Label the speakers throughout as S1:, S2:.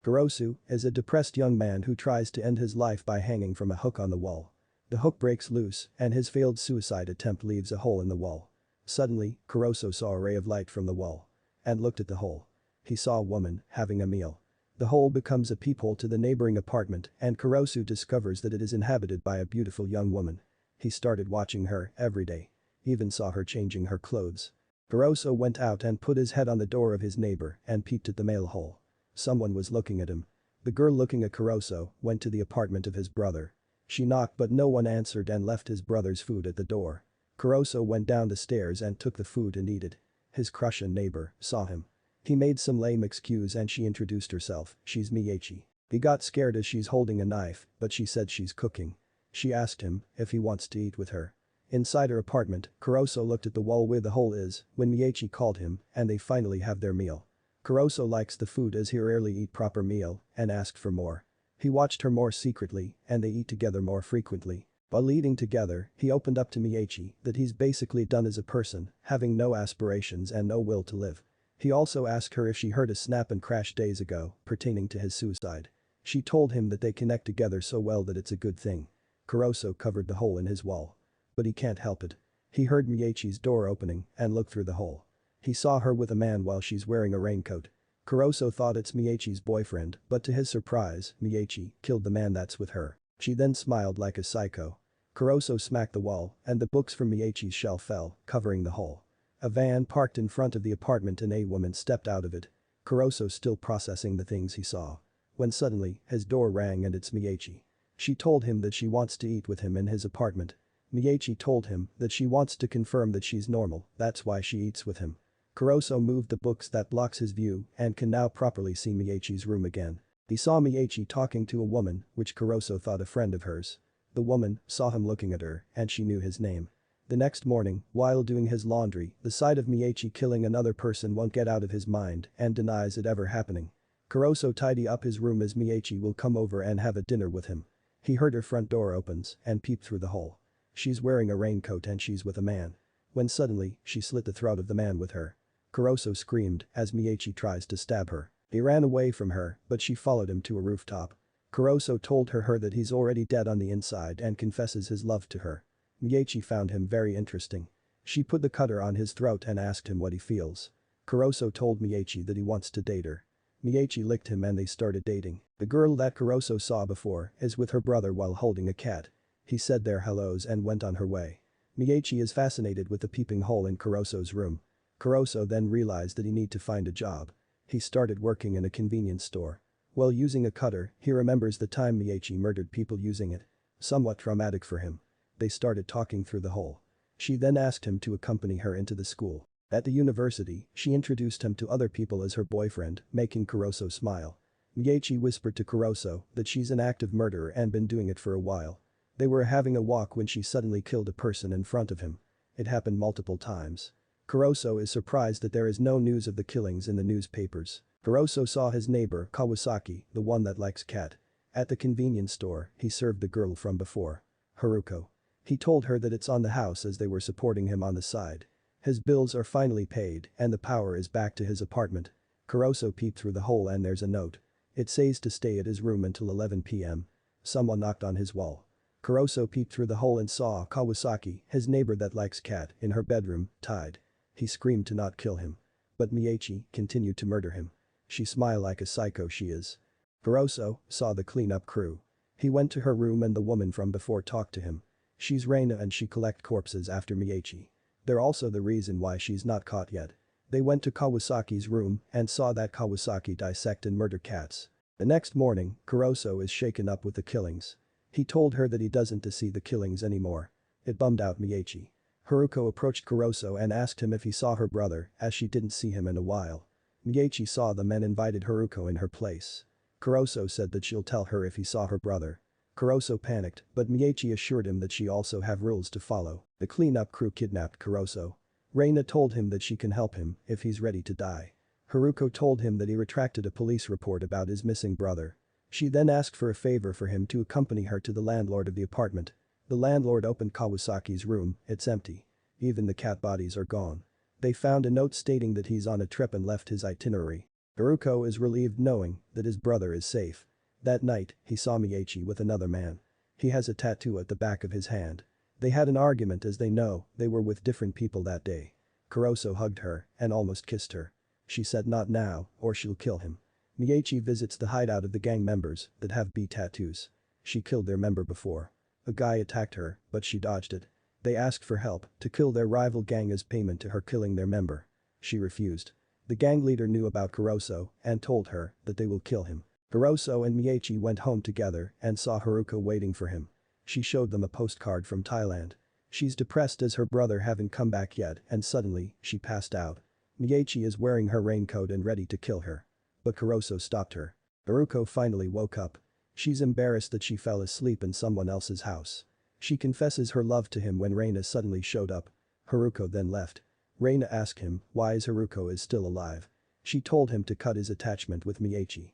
S1: Kurosu is a depressed young man who tries to end his life by hanging from a hook on the wall. The hook breaks loose and his failed suicide attempt leaves a hole in the wall. Suddenly, Kurosu saw a ray of light from the wall and looked at the hole. He saw a woman having a meal. The hole becomes a peephole to the neighboring apartment and Kurosu discovers that it is inhabited by a beautiful young woman. He started watching her every day. Even saw her changing her clothes. Kurosu went out and put his head on the door of his neighbor and peeped at the mail hole. Someone was looking at him. The girl looking at Kurosu went to the apartment of his brother. She knocked but no one answered and left his brother's food at the door. Kurosu went down the stairs and took the food and ate it. His crush and neighbor saw him. He made some lame excuse and she introduced herself, she's Miyaichi. He got scared as she's holding a knife, but she said she's cooking. She asked him if he wants to eat with her. Inside her apartment, Kurosu looked at the wall where the hole is when Miyaichi called him and they finally have their meal. Kurosu likes the food as he rarely eat proper meal and asked for more. He watched her more secretly and they eat together more frequently. While eating together, he opened up to Miyaichi that he's basically done as a person, having no aspirations and no will to live. He also asked her if she heard a snap and crash days ago pertaining to his suicide. She told him that they connect together so well that it's a good thing. Kurosu covered the hole in his wall. But he can't help it. He heard Miyaichi's door opening and looked through the hole. He saw her with a man while she's wearing a raincoat. Kurosu thought it's Miyaichi's boyfriend, but to his surprise, Miyaichi killed the man that's with her. She then smiled like a psycho. Kurosu smacked the wall and the books from Miyaichi's shelf fell, covering the hole. A van parked in front of the apartment and a woman stepped out of it. Kurosu still processing the things he saw. When suddenly, his door rang and it's Miyaichi. She told him that she wants to eat with him in his apartment. Miyaichi told him that she wants to confirm that she's normal, that's why she eats with him. Kurosu moved the books that blocks his view and can now properly see Miyaichi's room again. He saw Miyaichi talking to a woman, which Kurosu thought a friend of hers. The woman saw him looking at her and she knew his name. The next morning, while doing his laundry, the sight of Miyaichi killing another person won't get out of his mind and denies it ever happening. Kurosu tidy up his room as Miyaichi will come over and have a dinner with him. He heard her front door opens and peeped through the hole. She's wearing a raincoat and she's with a man. When suddenly, she slit the throat of the man with her. Kurosu screamed as Miyaichi tries to stab her. He ran away from her, but she followed him to a rooftop. Kurosu told her that he's already dead on the inside and confesses his love to her. Miyaichi found him very interesting. She put the cutter on his throat and asked him what he feels. Kurosu told Miyaichi that he wants to date her. Miyaichi licked him and they started dating. The girl that Kurosu saw before is with her brother while holding a cat. He said their hellos and went on her way. Miyaichi is fascinated with the peeping hole in Kurosu's room. Kurosu then realized that he need to find a job. He started working in a convenience store. While using a cutter, he remembers the time Miyaichi murdered people using it. Somewhat traumatic for him. They started talking through the hole. She then asked him to accompany her into the school. At the university, she introduced him to other people as her boyfriend, making Kurosu smile. Miyaichi whispered to Kurosu that she's an active murderer and been doing it for a while. They were having a walk when she suddenly killed a person in front of him. It happened multiple times. Kurosu is surprised that there is no news of the killings in the newspapers. Kurosu saw his neighbor, Kawasaki, the one that likes cat. At the convenience store, he served the girl from before. Haruko. He told her that it's on the house as they were supporting him on the side. His bills are finally paid and the power is back to his apartment. Kurosu peeped through the hole and there's a note. It says to stay at his room until 11 p.m. Someone knocked on his wall. Kurosu peeped through the hole and saw Kawasaki, his neighbor that likes cat, in her bedroom, tied. He screamed to not kill him. But Miyaichi continued to murder him. She smiled like a psycho she is. Kurosu saw the cleanup crew. He went to her room and the woman from before talked to him. She's Reina and she collect corpses after Miyaichi. They're also the reason why she's not caught yet. They went to Kawasaki's room and saw that Kawasaki dissect and murder cats. The next morning, Kurosu is shaken up with the killings. He told her that he doesn't to see the killings anymore. It bummed out Miyaichi. Haruko approached Kurosu and asked him if he saw her brother as she didn't see him in a while. Miyaichi saw them and invited Haruko in her place. Kurosu said that she'll tell her if he saw her brother. Kurosu panicked, but Miyaichi assured him that she also have rules to follow. The cleanup crew kidnapped Kurosu. Reina told him that she can help him if he's ready to die. Haruko told him that he retracted a police report about his missing brother. She then asked for a favor for him to accompany her to the landlord of the apartment. The landlord opened Kawasaki's room, it's empty. Even the cat bodies are gone. They found a note stating that he's on a trip and left his itinerary. Haruko is relieved knowing that his brother is safe. That night, he saw Miyaichi with another man. He has a tattoo at the back of his hand. They had an argument as they know they were with different people that day. Kurosu hugged her and almost kissed her. She said not now or she'll kill him. Miyaichi visits the hideout of the gang members that have B tattoos. She killed their member before. A guy attacked her, but she dodged it. They asked for help to kill their rival gang as payment to her killing their member. She refused. The gang leader knew about Kurosu and told her that they will kill him. Kurosu and Miyaichi went home together and saw Haruko waiting for him. She showed them a postcard from Thailand. She's depressed as her brother haven't come back yet and suddenly, she passed out. Miyaichi is wearing her raincoat and ready to kill her. But Kurosu stopped her. Haruko finally woke up. She's embarrassed that she fell asleep in someone else's house. She confesses her love to him when Reina suddenly showed up. Haruko then left. Reina asked him why Haruko is still alive. She told him to cut his attachment with Miyaichi.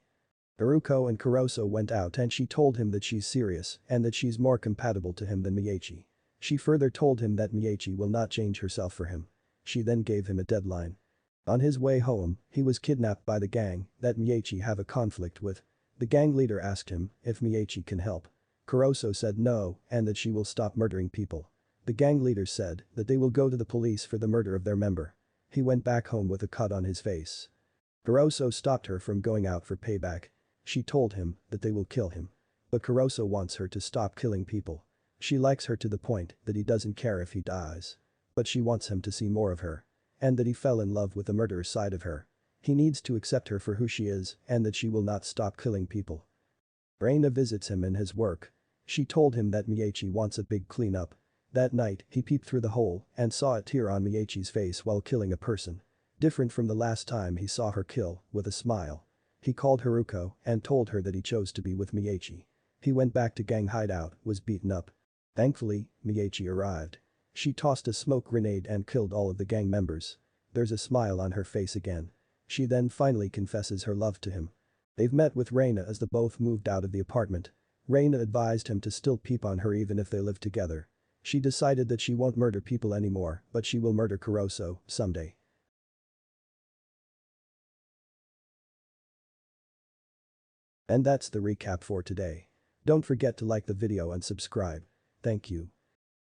S1: Haruko and Kurosu went out and she told him that she's serious and that she's more compatible to him than Miyaichi. She further told him that Miyaichi will not change herself for him. She then gave him a deadline. On his way home, he was kidnapped by the gang that Miyaichi have a conflict with. The gang leader asked him if Miyaichi can help. Kurosu said no and that she will stop murdering people. The gang leader said that they will go to the police for the murder of their member. He went back home with a cut on his face. Kurosu stopped her from going out for payback. She told him that they will kill him. But Kurosu wants her to stop killing people. She likes her to the point that he doesn't care if he dies. But she wants him to see more of her. And that he fell in love with the murderous side of her. He needs to accept her for who she is and that she will not stop killing people. Reina visits him in his work. She told him that Miyaichi wants a big cleanup. That night, he peeped through the hole and saw a tear on Miyaichi's face while killing a person. Different from the last time he saw her kill, with a smile. He called Haruko and told her that he chose to be with Miyaichi. He went back to gang hideout, was beaten up. Thankfully, Miyaichi arrived. She tossed a smoke grenade and killed all of the gang members. There's a smile on her face again. She then finally confesses her love to him. They've met with Reina as the both moved out of the apartment. Reina advised him to still peep on her even if they live together. She decided that she won't murder people anymore, but she will murder Kurosu someday. And that's the recap for today. Don't forget to like the video and subscribe. Thank you.